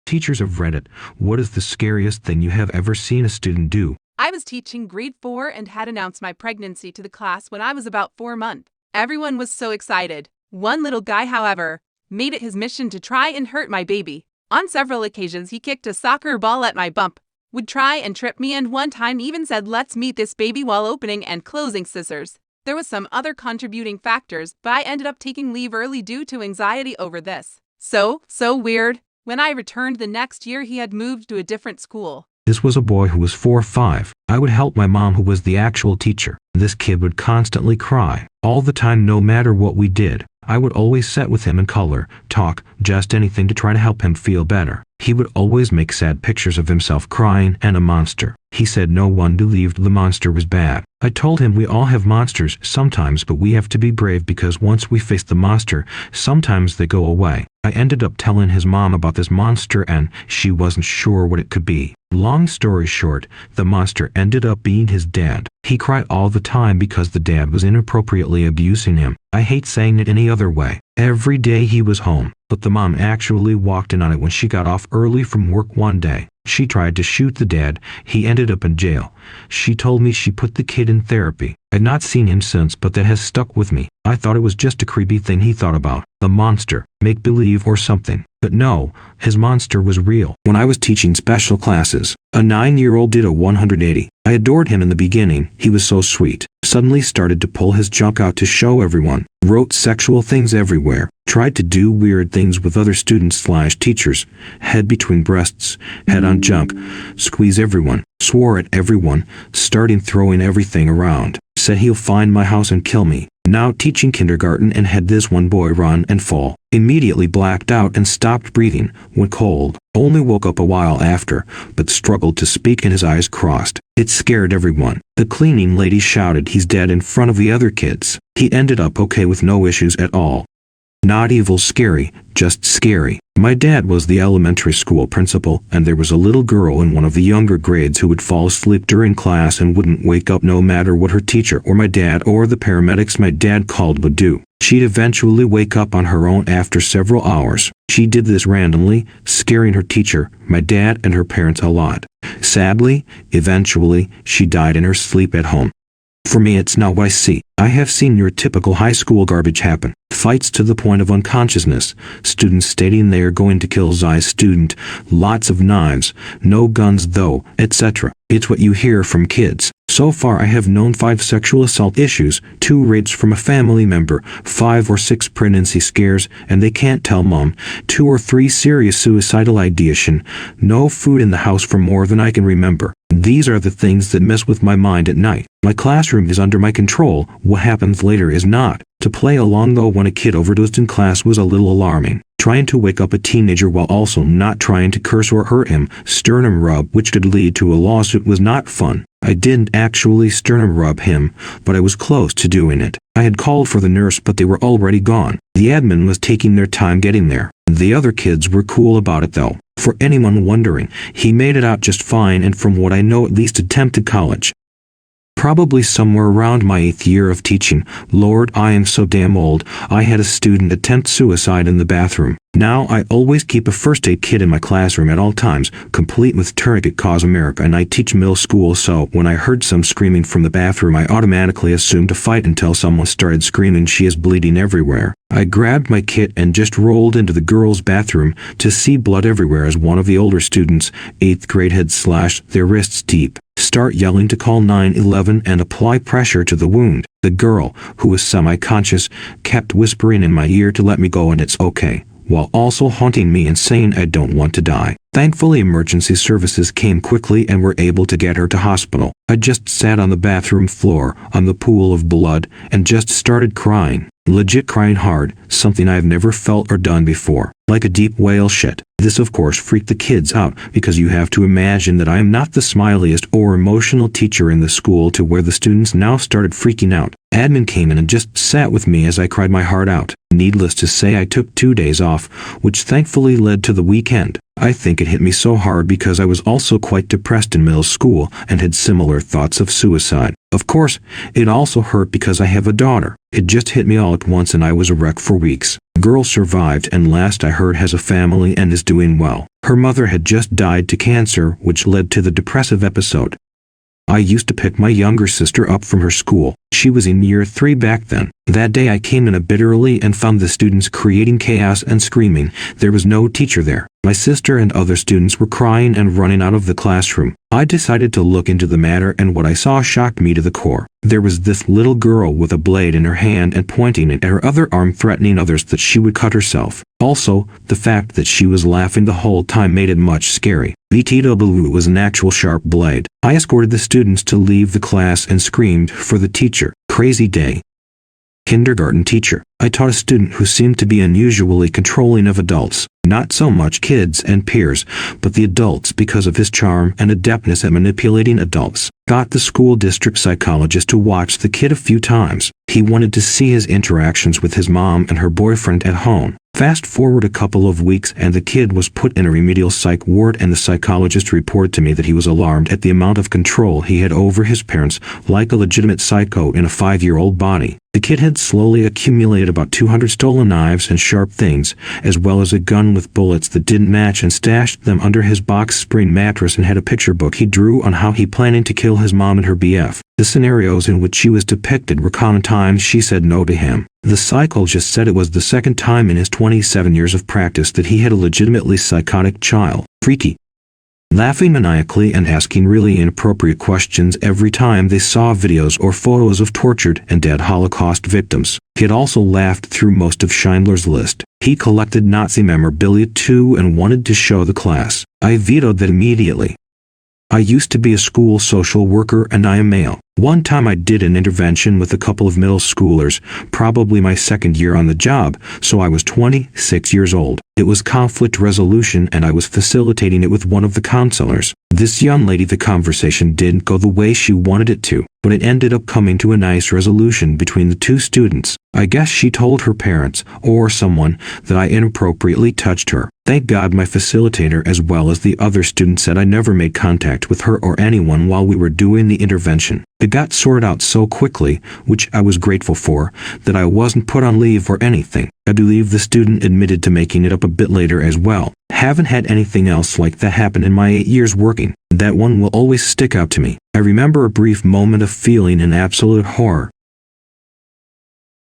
Teachers of Reddit, what is the scariest thing you have ever seen a student do? I was teaching grade 4 and had announced my pregnancy to the class when I was about 4 months. Everyone was so excited. One little guy, however, made it his mission to try and hurt my baby. On several occasions, he kicked a soccer ball at my bump, would try and trip me, and one time even said, "Let's meet this baby," while opening and closing scissors. There was some other contributing factors, but I ended up taking leave early due to anxiety over this. So weird. When I returned the next year, he had moved to a different school. This was a boy who was 4 or 5. I would help my mom, who was the actual teacher. This kid would constantly cry, all the time, no matter what we did. I would always sit with him and color, talk, just anything to try to help him feel better. He would always make sad pictures of himself crying and a monster. He said no one believed the monster was bad. I told him we all have monsters sometimes, but we have to be brave because once we face the monster, sometimes they go away. I ended up telling his mom about this monster and she wasn't sure what it could be. Long story short, the monster ended up being his dad. He cried all the time because the dad was inappropriately abusing him. I hate saying it any other way. Every day he was home, but the mom actually walked in on it when she got off early from work one day. She tried to shoot the dad. He ended up in jail. She told me she put the kid in therapy. I'd not seen him since, but that has stuck with me. I thought it was just a creepy thing he thought about, the monster, make-believe or something. But no, his monster was real. When I was teaching special classes, a 9-year-old did a 180. I adored him in the beginning. He was so sweet. Suddenly started to pull his junk out to show everyone. Wrote sexual things everywhere. Tried to do weird things with other students/teachers. Head between breasts. Head on junk. Squeeze everyone. Swore at everyone. Starting throwing everything around. Said he'll find my house and kill me. Now teaching kindergarten and had this one boy run and fall. Immediately blacked out and stopped breathing. Went cold. Only woke up a while after, but struggled to speak and his eyes crossed. It scared everyone. The cleaning lady shouted he's dead in front of the other kids. He ended up okay with no issues at all. Not evil scary, just scary. My dad was the elementary school principal, and there was a little girl in one of the younger grades who would fall asleep during class and wouldn't wake up no matter what her teacher or my dad or the paramedics my dad called would do. She'd eventually wake up on her own after several hours. She did this randomly, scaring her teacher, my dad, and her parents a lot. Sadly, eventually, she died in her sleep at home. For me, it's not what I see. I have seen your typical high school garbage happen. Fights to the point of unconsciousness. Students stating they are going to kill Zai's student. Lots of knives. No guns though, etc. It's what you hear from kids. So far I have known 5 sexual assault issues, 2 rapes from a family member, 5 or 6 pregnancy scares, and they can't tell mom, 2 or 3 serious suicidal ideation, no food in the house for more than I can remember. These are the things that mess with my mind at night. My classroom is under my control. What happens later is not. To play along though, when a kid overdosed in class was a little alarming. Trying to wake up a teenager while also not trying to curse or hurt him, sternum rub, which could lead to a lawsuit, was not fun. I didn't actually sternum rub him, but I was close to doing it. I had called for the nurse, but they were already gone. The admin was taking their time getting there. The other kids were cool about it though. For anyone wondering, he made it out just fine, and from what I know, at least attempted college. Probably somewhere around my 8th year of teaching. Lord, I am so damn old. I had a student attempt suicide in the bathroom. Now I always keep a first aid kit in my classroom at all times, complete with tourniquet cause America, and I teach middle school, so when I heard some screaming from the bathroom I automatically assumed a fight until someone started screaming she is bleeding everywhere. I grabbed my kit and just rolled into the girls' bathroom to see blood everywhere as one of the older students, 8th grade, had slashed their wrists deep. Start yelling to call 911 and apply pressure to the wound. The girl, who was semi-conscious, kept whispering in my ear to let me go and it's okay, while also haunting me and saying I don't want to die. Thankfully, emergency services came quickly and were able to get her to hospital. I just sat on the bathroom floor, on the pool of blood, and just started crying. Legit crying hard, something I've never felt or done before. Like a deep whale shit. This of course freaked the kids out, because you have to imagine that I am not the smiliest or emotional teacher in the school, to where the students now started freaking out. Admin came in and just sat with me as I cried my heart out. Needless to say, I took 2 days off, which thankfully led to the weekend. I think it hit me so hard because I was also quite depressed in middle school and had similar thoughts of suicide. Of course, it also hurt because I have a daughter. It just hit me all at once and I was a wreck for weeks. Girl survived and last I heard has a family and is doing well. Her mother had just died to cancer, which led to the depressive episode. I used to pick my younger sister up from her school. She was in year 3 back then. That day I came in a bit early and found the students creating chaos and screaming. There was no teacher there. My sister and other students were crying and running out of the classroom. I decided to look into the matter, and what I saw shocked me to the core. There was this little girl with a blade in her hand and pointing it at her other arm, threatening others that she would cut herself. Also, the fact that she was laughing the whole time made it much scary. VTW was an actual sharp blade. I escorted the students to leave the class and screamed for the teacher. Crazy day. Kindergarten teacher. I taught a student who seemed to be unusually controlling of adults. Not so much kids and peers, but the adults because of his charm and adeptness at manipulating adults. Got the school district psychologist to watch the kid a few times. He wanted to see his interactions with his mom and her boyfriend at home. Fast forward a couple of weeks and the kid was put in a remedial psych ward, and the psychologist reported to me that he was alarmed at the amount of control he had over his parents, like a legitimate psycho in a 5-year-old body. The kid had slowly accumulated about 200 stolen knives and sharp things, as well as a gun with bullets that didn't match, and stashed them under his box spring mattress, and had a picture book he drew on how he planning to kill his mom and her BF. The scenarios in which she was depicted were common times she said no to him. The psychologist said it was the second time in his 27 years of practice that he had a legitimately psychotic child. Freaky. Laughing maniacally and asking really inappropriate questions every time they saw videos or photos of tortured and dead Holocaust victims. He had also laughed through most of Schindler's List. He collected Nazi memorabilia too and wanted to show the class. I vetoed that immediately. I used to be a school social worker and I am male. One time I did an intervention with a couple of middle schoolers, probably my second year on the job, so I was 26 years old. It was conflict resolution and I was facilitating it with one of the counselors. This young lady, the conversation didn't go the way she wanted it to, but it ended up coming to a nice resolution between the two students. I guess she told her parents, or someone, that I inappropriately touched her. Thank God my facilitator as well as the other students said I never made contact with her or anyone while we were doing the intervention. It got sorted out so quickly, which I was grateful for, that I wasn't put on leave or anything. I believe the student admitted to making it up a bit later as well. Haven't had anything else like that happen in my 8 years working. That one will always stick out to me. I remember a brief moment of feeling an absolute horror,